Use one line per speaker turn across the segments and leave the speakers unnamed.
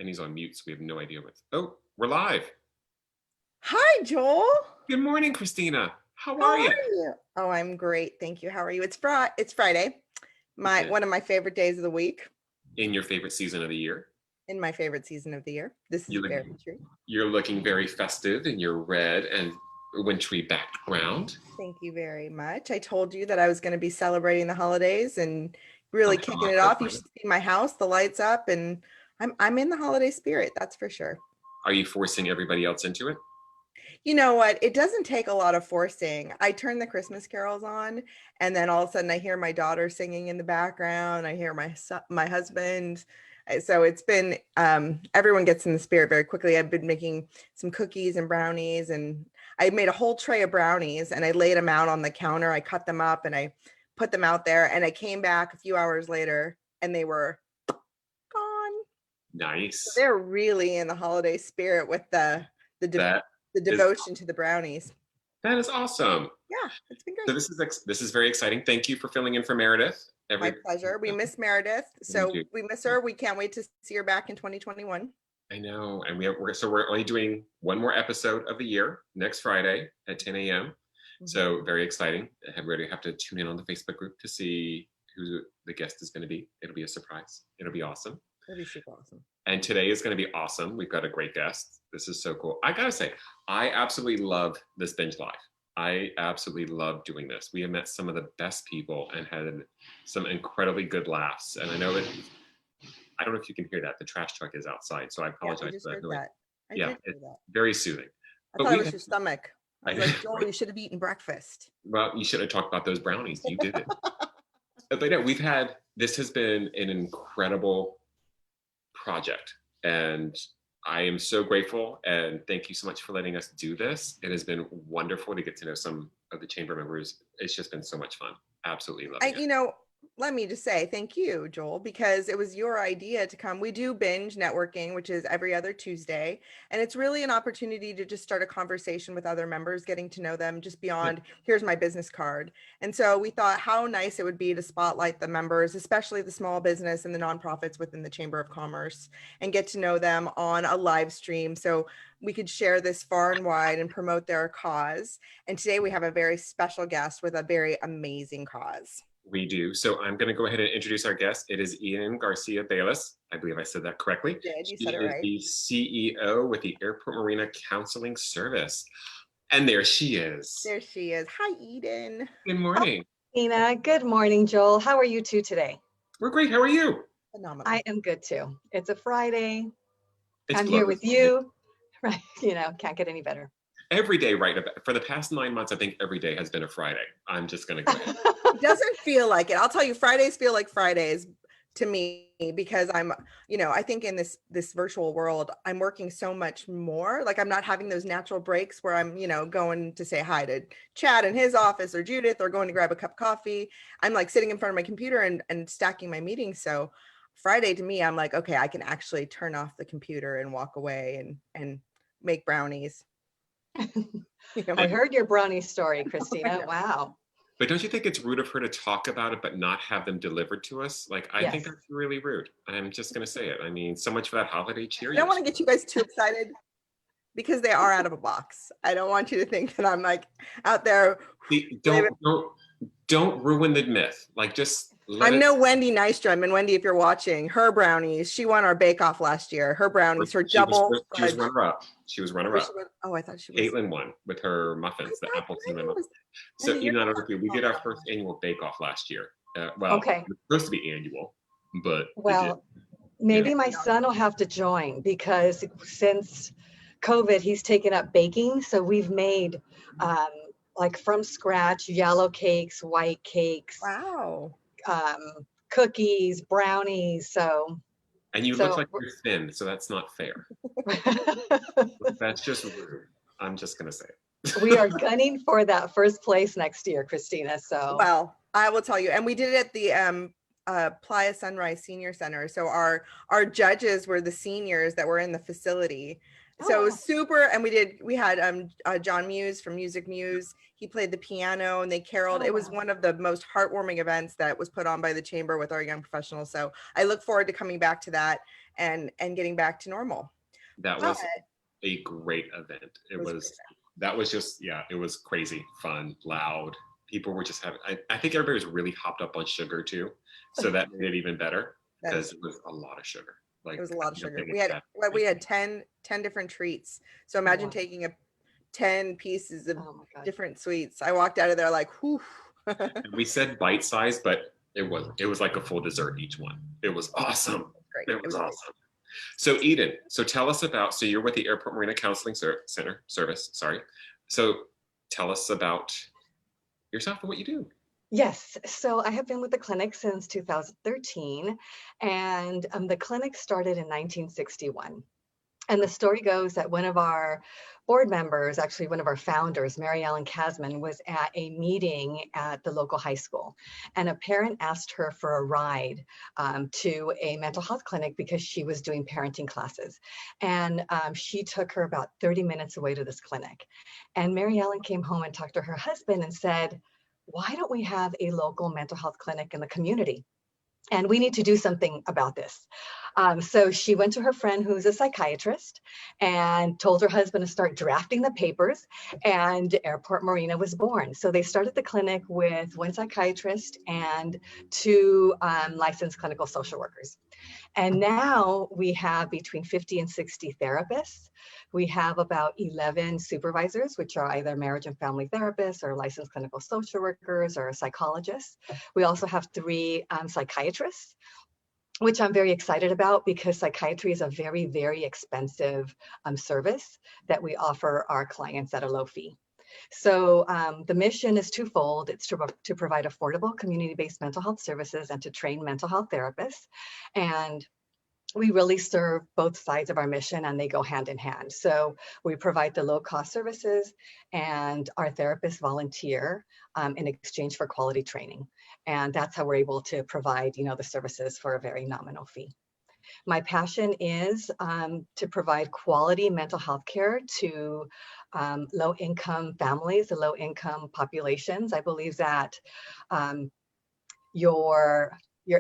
and he's on mute, so we have no idea what's. Oh, we're live.
Hi, Joel.
Good morning, Christina. How
How
are you?
Oh, I'm great. Thank you. How are you? It's Friday. One of my favorite days of the week.
In your favorite season of the year?
In my favorite season of the year. This is very true.
You're looking very festive in your red and wintry background.
Thank you very much. I told you that I was going to be celebrating the holidays and really kicking it off. You should see my house, the lights up, and I'm in the holiday spirit. That's for sure.
Are you forcing everybody else into it?
You know what? It doesn't take a lot of forcing. I turn the Christmas carols on, and then all of a sudden I hear my daughter singing in the background. I hear my husband. So it's been, everyone gets in the spirit very quickly. I've been making some cookies and brownies, and I made a whole tray of brownies and I laid them out on the counter. I cut them up and I put them out there, and I came back a few hours later and they were gone.
Nice.
So they're really in the holiday spirit with the devotion to the brownies.
That is awesome.
Yeah, it's been great.
So this is very exciting. Thank you for filling in for Meredith.
My pleasure. We miss Meredith, so we miss her. We can't wait to see her back in 2021.
I know, and we're only doing one more episode of the year next Friday at 10 a.m. Mm-hmm. So very exciting. Everybody have to tune in on the Facebook group to see who the guest is going to be. It'll be a surprise. It'll be awesome.
It'll be super awesome.
And today is going to be awesome. We've got a great guest. This is so cool. I gotta say, I absolutely love this Binge Live. I absolutely love doing this. We have met some of the best people and had some incredibly good laughs. And I know I don't know if you can hear that. The trash truck is outside, so I apologize for that. Yeah, it's very soothing.
I thought it was your stomach. I was like, Joel, you should have eaten breakfast.
Well, you should have talked about those brownies. You did it. But no, this has been an incredible project, and I am so grateful, and thank you so much for letting us do this. It has been wonderful to get to know some of the chamber members. It's just been so much fun. Absolutely love it.
You know, let me just say thank you, Joel, because it was your idea to come. We do Binge networking, which is every other Tuesday, and it's really an opportunity to just start a conversation with other members, getting to know them just beyond, here's my business card. And so we thought how nice it would be to spotlight the members, especially the small business and the nonprofits within the Chamber of Commerce, and get to know them on a live stream. So we could share this far and wide and promote their cause. And today we have a very special guest with a very amazing cause.
We do. So I'm going to go ahead and introduce our guest. It is Eden Garcia-Balis. I believe I said that correctly.
You did. You said it right.
She is the CEO with the Airport Marina Counseling Service. And there she is.
There she is. Hi, Eden.
Good morning.
Ina. Good morning, Joel. How are you two today?
We're great. How are you?
Phenomenal.
I am good too. It's a Friday. I'm here with you. Right. You know, can't get any better.
Every day, right? For the past 9 months, I think every day has been a Friday. I'm just going to go ahead.
It doesn't feel like it. I'll tell you, Fridays feel like Fridays to me because I'm, I think in this virtual world, I'm working so much more. Like I'm not having those natural breaks where I'm, going to say hi to Chad in his office or Judith or going to grab a cup of coffee. I'm like sitting in front of my computer and stacking my meetings. So Friday to me, I'm like, okay, I can actually turn off the computer and walk away and make brownies.
I heard your brownie story, Christina. Wow.
But don't you think it's rude of her to talk about it but not have them delivered to us? Like, I think that's really rude. I'm just going to say it. I mean, so much for that holiday cheer.
I don't want to get you guys too excited because they are out of a box. I don't want you to think that I'm like out there.
Don't ruin the myth. Like, just
I'm no Wendy Nystrom, and Wendy, if you're watching, her brownies, she won our bake-off last year. Her brownies, her double.
She was runner-up.
Oh, I thought she was.
Caitlin won with her muffins, the apple cinnamon muffins. So even out of we did our first annual bake-off last year.
Okay.
It was supposed to be annual, but
maybe my son will have to join because since COVID, he's taken up baking. So we've made like from scratch yellow cakes, white cakes.
Wow.
Cookies, brownies.
And you look like you're thin, so that's not fair. That's just rude. I'm just gonna say it.
We are gunning for that first place next year, Christina. So
well, I will tell you, and we did it at the Playa Sunrise Senior Center. So our judges were the seniors that were in the facility. So it
Oh,
was super, and we had John Muse from Music Muse. He played the piano and they caroled.
oh,
It was
wow.
one of the most heartwarming events that was put on by the chamber with our young professionals. So I look forward to coming back to that and getting back to normal.
That
But
was a great event.
it was a great
That was just, yeah, it was crazy, fun, loud. People were just having, I think everybody was really hopped up on sugar too. So that made it even better
event.
because it was a lot of sugar. Like,
It was a lot of
I don't
sugar.
think
We
it's
had
that
we
big.
had 10 different treats. So imagine
Wow.
taking 10 pieces of
Oh my God.
different sweets. I walked out of there like, whew.
And we said bite size, but it was like a full dessert each one. It was awesome.
Great.
It was awesome. So Eden, so tell us about, so you're with the Airport Marina Counseling Service, sorry. So tell us about yourself and what you do.
Yes, so I have been with the clinic since 2013, and the clinic started in 1961. And the story goes that one of our board members, actually one of our founders, Mary Ellen Casman, was at a meeting at the local high school. And a parent asked her for a ride to a mental health clinic because she was doing parenting classes. And she took her about 30 minutes away to this clinic. And Mary Ellen came home and talked to her husband and said, why don't we have a local mental health clinic in the community? And we need to do something about this. So she went to her friend who's a psychiatrist and told her husband to start drafting the papers, and Airport Marina was born. So they started the clinic with one psychiatrist and two licensed clinical social workers. And now we have between 50 and 60 therapists. We have about 11 supervisors, which are either marriage and family therapists or licensed clinical social workers or psychologists. We also have 3 psychiatrists, which I'm very excited about because psychiatry is a very, very expensive service that we offer our clients at a low fee. So the mission is twofold. It's to provide affordable community-based mental health services and to train mental health therapists. And we really serve both sides of our mission and they go hand in hand. So we provide the low cost services and our therapists volunteer in exchange for quality training. And that's how we're able to provide, the services for a very nominal fee. My passion is to provide quality mental health care to low-income families, the low-income populations. I believe that your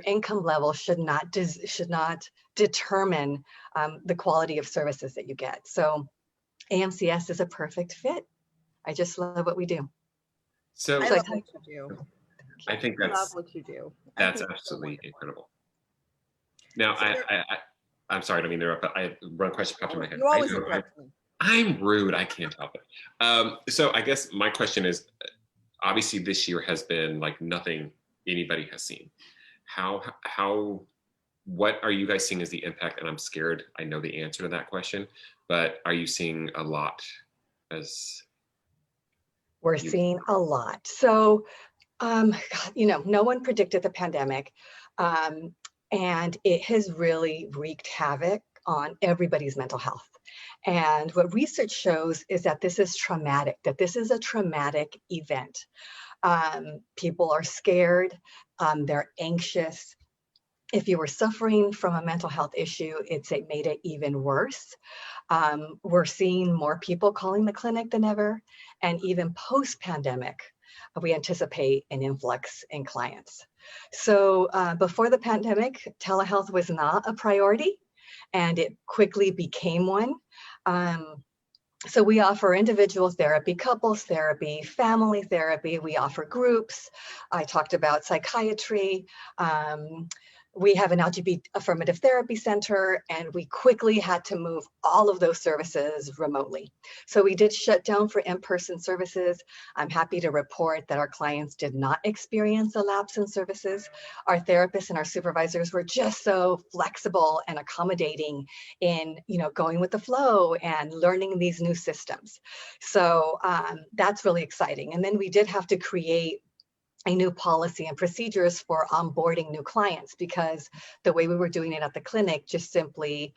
income level should not determine the quality of services that you get. So AMCS is a perfect fit. I just love what we do.
So
I love what you do.
I think
I love what you do.
that's absolutely incredible. Now,
So
I'm sorry, I don't mean to interrupt, but I have one question popped in my head.
you always interrupt me.
I'm rude. I can't help it. So I guess my question is, obviously this year has been like nothing anybody has seen. What are you guys seeing as the impact? And I'm scared I know the answer to that question, but are you seeing a lot as?
We're seeing a lot. So, no one predicted the pandemic, and it has really wreaked havoc on everybody's mental health. And what research shows is that this is traumatic, that this is a traumatic event. People are scared, they're anxious. If you were suffering from a mental health issue, it made it even worse. We're seeing more people calling the clinic than ever. And even post-pandemic, we anticipate an influx in clients. So before the pandemic, telehealth was not a priority, and it quickly became one. So we offer individual therapy, couples therapy, family therapy. We offer groups. I talked about psychiatry. We have an LGBT affirmative therapy center, and we quickly had to move all of those services remotely. So we did shut down for in-person services. I'm happy to report that our clients did not experience a lapse in services. Our therapists and our supervisors were just so flexible and accommodating in, going with the flow and learning these new systems. So that's really exciting. And then we did have to create a new policy and procedures for onboarding new clients, because the way we were doing it at the clinic just simply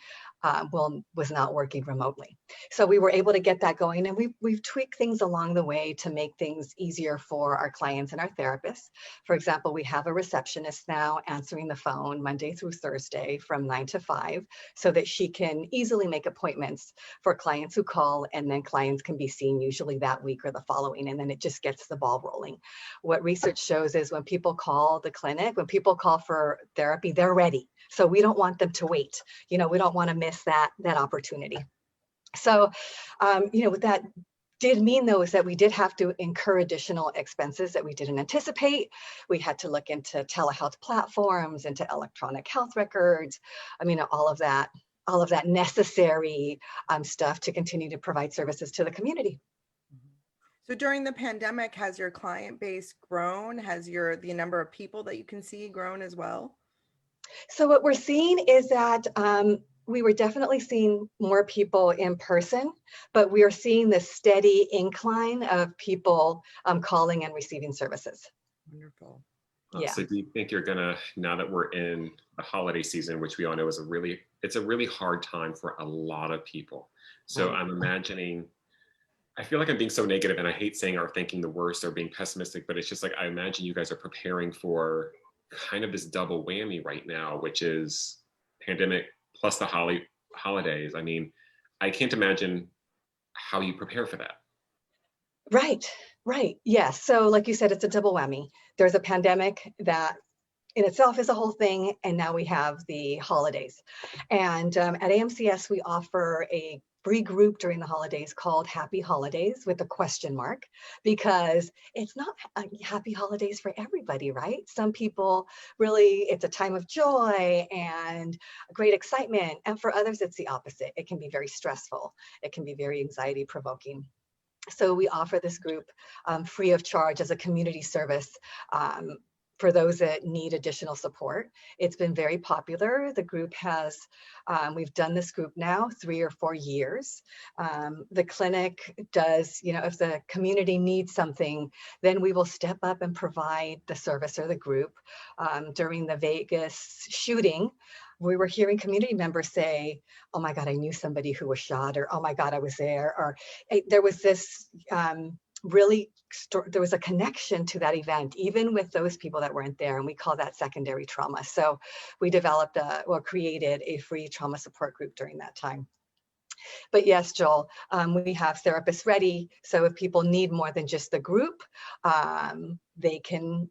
was not working remotely. So we were able to get that going, and we've tweaked things along the way to make things easier for our clients and our therapists. For example, we have a receptionist now answering the phone Monday through Thursday from 9 to 5, so that she can easily make appointments for clients who call, and then clients can be seen usually that week or the following, and then it just gets the ball rolling. What research shows is when people call the clinic, when people call for therapy, they're ready. So we don't want them to wait. We don't want to miss that opportunity. So, what that did mean, though, is that we did have to incur additional expenses that we didn't anticipate. We had to look into telehealth platforms, into electronic health records. All of that necessary stuff to continue to provide services to the community.
So during the pandemic, has your client base grown? Has the number of people that you can see grown as well?
So what we're seeing is that we were definitely seeing more people in person, but we are seeing the steady incline of people calling and receiving services.
Wonderful.
Yeah.
So do you think you're gonna, now that we're in the holiday season, which we all know is it's a really hard time for a lot of people. So I'm imagining, I feel like I'm being so negative, and I hate saying or thinking the worst or being pessimistic, but it's just like, I imagine you guys are preparing for kind of this double whammy right now, which is pandemic plus the holidays. I can't imagine how you prepare for that.
Right. Yes. So like you said, it's a double whammy. There's a pandemic that in itself is a whole thing, and now we have the holidays. And at AMCS, we offer a free group during the holidays called Happy Holidays with a question mark, because it's not happy holidays for everybody, right? Some people really, it's a time of joy and great excitement. And for others, it's the opposite. It can be very stressful. It can be very anxiety provoking. So we offer this group free of charge as a community service for those that need additional support. It's been very popular. The group has, we've done this group now 3 or 4 years. The clinic does, if the community needs something, then we will step up and provide the service or the group. During the Vegas shooting, we were hearing community members say, oh my God, I knew somebody who was shot, or oh my God, I was there, or there was this there was a connection to that event, even with those people that weren't there, and we call that secondary trauma. So we developed created a free trauma support group during that time. But yes, Joel, we have therapists ready. So if people need more than just the group, they can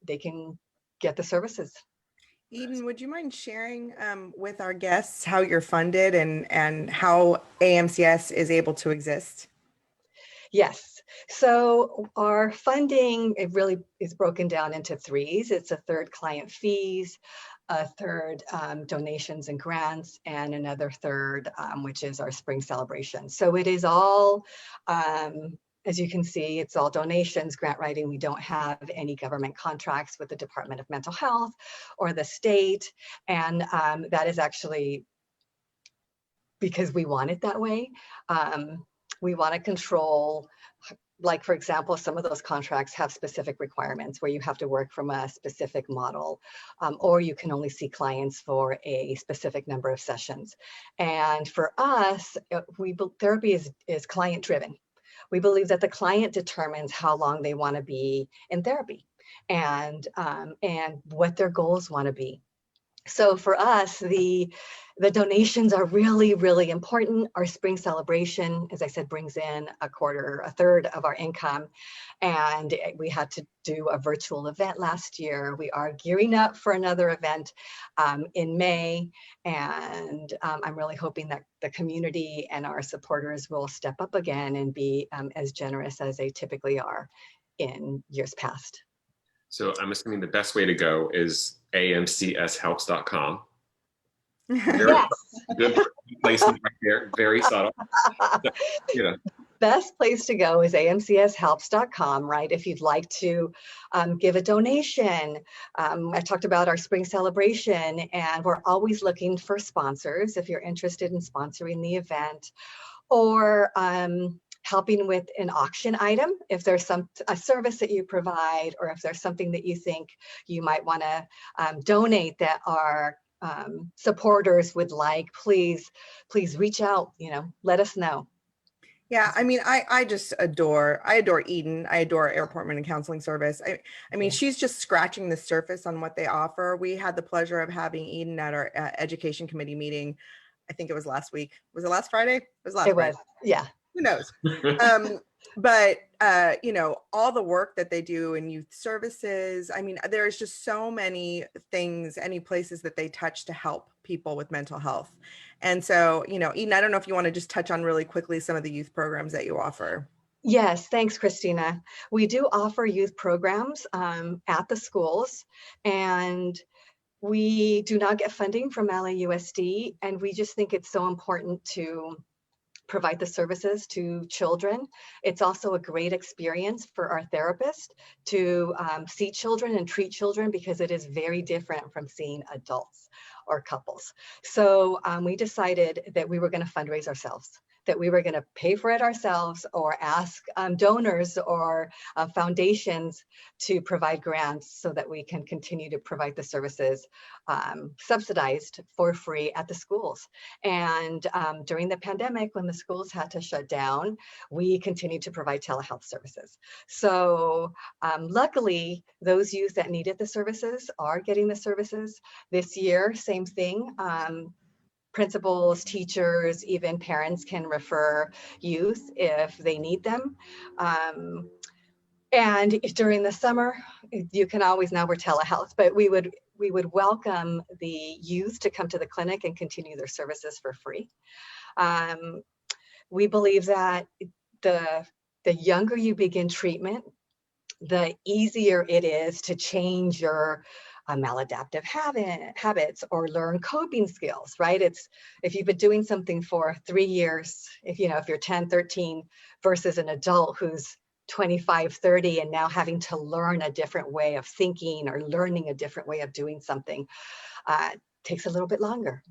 get the services.
Eden, would you mind sharing with our guests how you're funded and how AMCS is able to exist?
Yes. So our funding, it really is broken down into 3s. It's a third client fees, a third donations and grants, and another third, which is our spring celebration. So it is all, as you can see, it's all donations, grant writing. We don't have any government contracts with the Department of Mental Health or the state. And that is actually because we want it that way. We want to control, like, for example, some of those contracts have specific requirements where you have to work from a specific model, or you can only see clients for a specific number of sessions. And for us, therapy is client driven. We believe that the client determines how long they want to be in therapy and what their goals want to be. So for us, the donations are really, really important. Our spring celebration, as I said, brings in a third of our income. And we had to do a virtual event last year. We are gearing up for another event in May. And I'm really hoping that the community and our supporters will step up again and be as generous as they typically are in years past.
So I'm assuming the best way to go is amcshelps.com.
Yes.
Good placement right there. Very subtle.
Best place to go is amcshelps.com, right? If you'd like to give a donation. I talked about our spring celebration, and we're always looking for sponsors if you're interested in sponsoring the event, or helping with an auction item, if there's a service that you provide, or if there's something that you think you might want to donate that our supporters would like, please reach out, let us know.
Yeah, I mean, I adore Eden. I adore Airport Marina Counseling Service. I mean, she's just scratching the surface on what they offer. We had the pleasure of having Eden at our education committee meeting. I think it was last week. Was it last Friday? It was last Friday.
Yeah.
Who knows? But all the work that they do in youth services, I mean, there's just so many things, any places that they touch to help people with mental health. And so, Eden, I don't know if you want to just touch on really quickly some of the youth programs that you offer.
Yes, thanks, Christina. We do offer youth programs at the schools, and we do not get funding from LAUSD, and we just think it's so important to provide the services to children. It's also a great experience for our therapist to see children and treat children, because it is very different from seeing adults or couples. So we decided that we were going to fundraise ourselves, that we were going to pay for it ourselves, or ask donors or foundations to provide grants so that we can continue to provide the services subsidized for free at the schools. And during the pandemic, when the schools had to shut down, we continued to provide telehealth services. So luckily, those youth that needed the services are getting the services. This year, same thing. Principals, teachers, even parents can refer youth if they need them. And during the summer, you can always, now we're telehealth, but we would welcome the youth to come to the clinic and continue their services for free. We believe that the younger you begin treatment, the easier it is to change your maladaptive habits or learn coping skills, right? It's, if you've been doing something for 3 years, if you're 10, 13 versus an adult who's 25, 30, and now having to learn a different way of thinking or learning a different way of doing something, takes a little bit longer.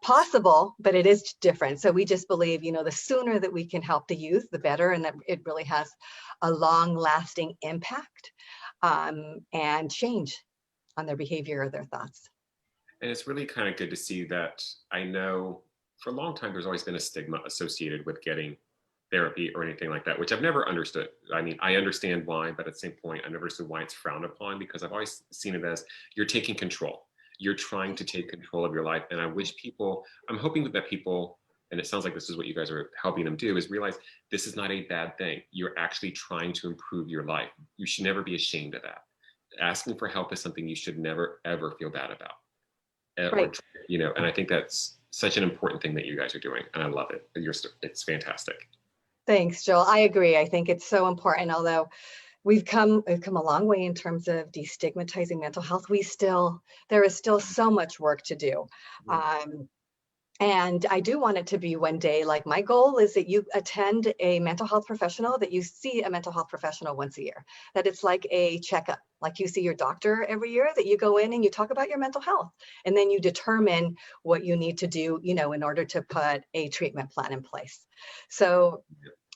Possible, but it is different. So we just believe, the sooner that we can help the youth, the better, and that it really has a long-lasting impact and change on their behavior or their thoughts.
And it's really kind of good to see that. I know for a long time there's always been a stigma associated with getting therapy or anything like that, which I've never understood. I mean, I understand why, but at the same point, I never understood why it's frowned upon, because I've always seen it as you're taking control. You're trying to take control of your life. And I'm hoping that people, and it sounds like this is what you guys are helping them do, is realize this is not a bad thing. You're actually trying to improve your life. You should never be ashamed of that. Asking for help is something you should never, ever feel bad about.
Right.
And I think that's such an important thing that you guys are doing. And I love it. It's fantastic.
Thanks, Joel. I agree. I think it's so important. Although we've come a long way in terms of destigmatizing mental health, there is still so much work to do. And I do want it to be one day, like my goal is that you attend a mental health professional, that you see a mental health professional once a year, that it's like a checkup, like you see your doctor every year, that you go in and you talk about your mental health, and then you determine what you need to do, in order to put a treatment plan in place. So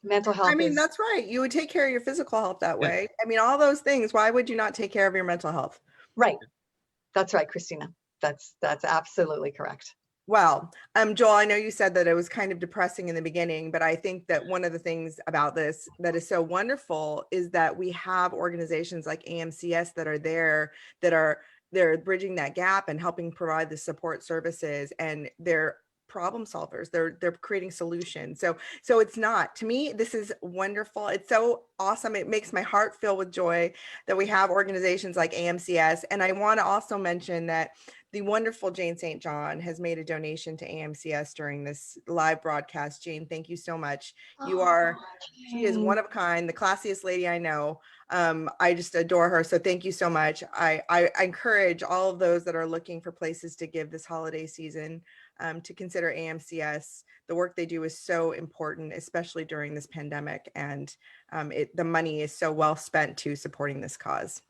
mental health,
that's right. You would take care of your physical health that way. I mean, all those things. Why would you not take care of your mental health?
Right. That's right, Christina. That's absolutely correct.
Well, Joel, I know you said that it was kind of depressing in the beginning, but I think that one of the things about this that is so wonderful is that we have organizations like AMCS that are there, they're bridging that gap and helping provide the support services, and they're problem solvers. They're creating solutions. So it's not, to me, this is wonderful. It's so awesome. It makes my heart fill with joy that we have organizations like AMCS. And I want to also mention that the wonderful Jane St. John has made a donation to AMCS during this live broadcast. Jane, thank you so much. She is one of a kind, the classiest lady I know. I just adore her. So thank you so much. I encourage all of those that are looking for places to give this holiday season to consider AMCS. The work they do is so important, especially during this pandemic, and the money is so well spent to supporting this cause.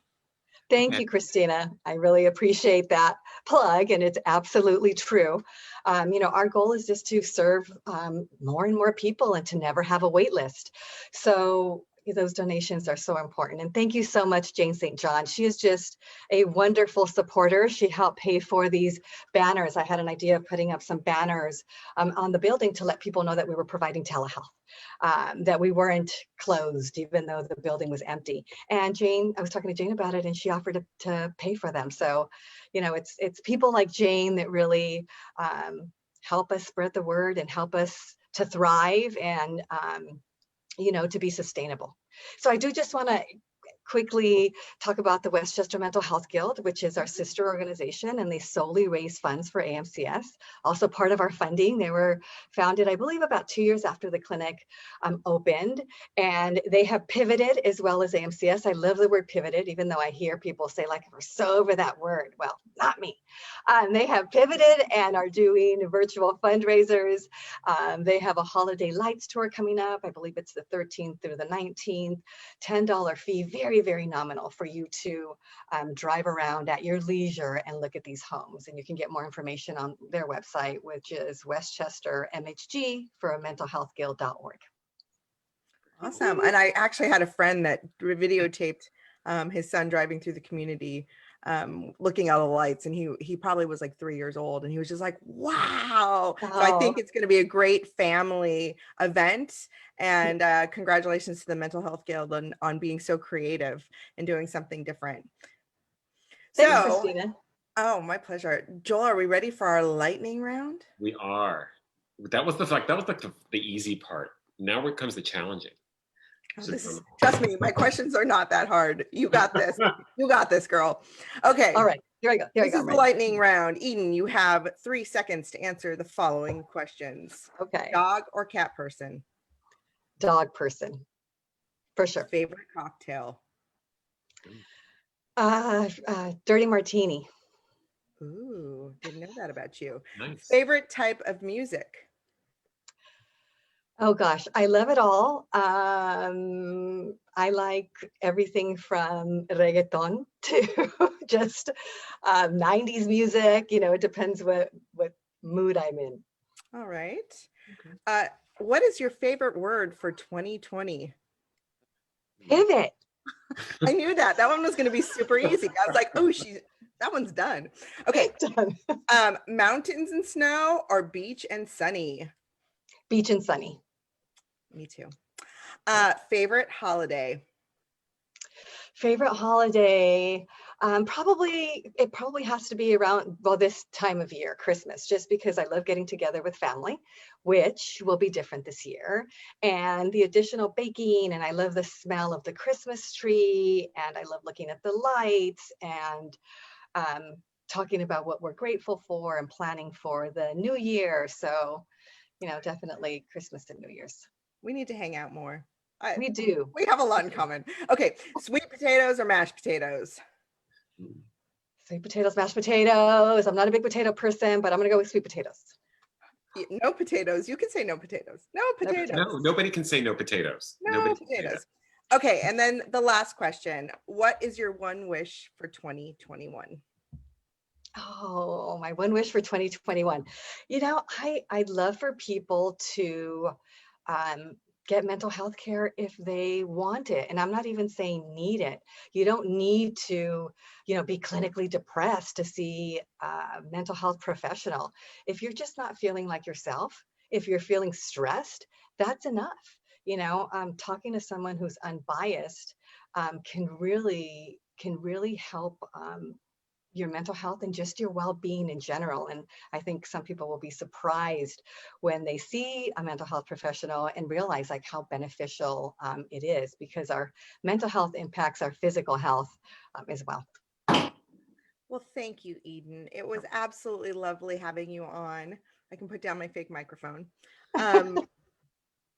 Thank you, Christina. I really appreciate that plug, and it's absolutely true. Our goal is just to serve more and more people and to never have a wait list. So those donations are so important. And thank you so much, Jane St. John. She is just a wonderful supporter. She helped pay for these banners. I had an idea of putting up some banners on the building to let people know that we were providing telehealth, that we weren't closed, even though the building was empty. And Jane, I was talking to Jane about it, and she offered to pay for them. So, you know, it's people like Jane that really help us spread the word and help us to thrive and, you know, to be sustainable. So I do just want to quickly talk about the Westchester Mental Health Guild, which is our sister organization, and they solely raise funds for AMCS. Also part of our funding. They were founded, I believe, about 2 years after the clinic opened, and they have pivoted as well as AMCS. I love the word pivoted, even though I hear people say like, we're so over that word. Well, not me. They have pivoted and are doing virtual fundraisers. They have a holiday lights tour coming up. I believe it's the 13th through the 19th, $10 fee, very nominal for you to drive around at your leisure and look at these homes. And you can get more information on their website, which is westchestermhg.org.
Awesome. And I actually had a friend that videotaped his son driving through the community, looking at all the lights, and he probably was like 3 years old, and he was just like, wow. So I think it's going to be a great family event, and congratulations to the Mental Health Guild on being so creative and doing something different.
Thanks, Christina.
Oh, my pleasure. Joel, are we ready for our lightning round?
We are. That was the easy part. Now it comes the challenging.
Trust me, my questions are not that hard. You got this. You got this, girl. Okay.
All right. Here I go.
This is the lightning round. Eden, you have 3 seconds to answer the following questions.
Okay.
Dog or cat person?
Dog person, for sure.
Favorite cocktail?
Dirty martini.
Ooh, didn't know that about you.
Nice.
Favorite type of music?
Oh gosh, I love it all. I like everything from reggaeton to just 90s music. You know, it depends what mood I'm in.
All right.
Okay.
What is your favorite word for 2020?
Pivot.
I knew that. That one was going to be super easy. I was like, oh, that one's done. Okay.
Done.
Mountains and snow or beach and sunny?
Beach and sunny.
Me too. Favorite holiday?
Favorite holiday? It probably has to be around, well, this time of year, Christmas, just because I love getting together with family, which will be different this year. And the additional baking, and I love the smell of the Christmas tree, and I love looking at the lights and talking about what we're grateful for and planning for the new year. So, you know, definitely Christmas and New Year's.
We need to hang out more.
We do.
We have a lot in common. Okay, sweet potatoes or mashed potatoes?
Sweet potatoes, mashed potatoes. I'm not a big potato person, but I'm going to go with sweet potatoes.
No potatoes. You can say no potatoes. No potatoes.
No, nobody can say no potatoes.
No potatoes. Okay, and then the last question. What is your one wish for 2021?
Oh, my one wish for 2021. You know, I'd love for people to get mental health care if they want it. And I'm not even saying need it. You don't need to, you know, be clinically depressed to see a mental health professional. If you're just not feeling like yourself, if you're feeling stressed, that's enough. You know, talking to someone who's unbiased can really help your mental health and just your well-being in general. And I think some people will be surprised when they see a mental health professional and realize like how beneficial it is, because our mental health impacts our physical health as well.
Well, thank you, Eden. It was absolutely lovely having you on. I can put down my fake microphone.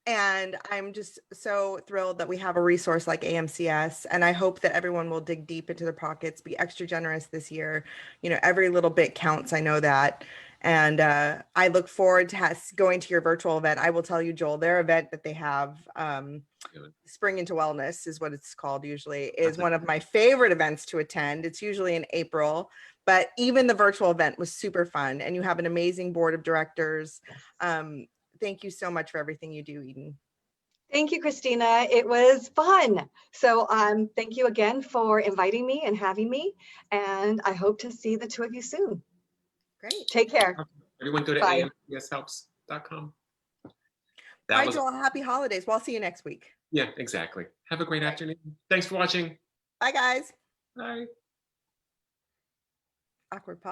And I'm just so thrilled that we have a resource like AMCS. And I hope that everyone will dig deep into their pockets, be extra generous this year. You know, every little bit counts. I know that. And I look forward to going to your virtual event. I will tell you, Joel, their event that they have, Spring into Wellness is what it's called usually, is one of my favorite events to attend. It's usually in April, but even the virtual event was super fun. And you have an amazing board of directors. Thank you so much for everything you do, Eden.
Thank you, Christina. It was fun. So thank you again for inviting me and having me. And I hope to see the two of you soon.
Great.
Take care.
Everyone go to
Bye.
amcshelps.com.
Bye, Joel. Happy holidays. Well, I'll see you next week.
Yeah, exactly. Have a great afternoon. Thanks for watching.
Bye, guys.
Bye.
Awkward pause.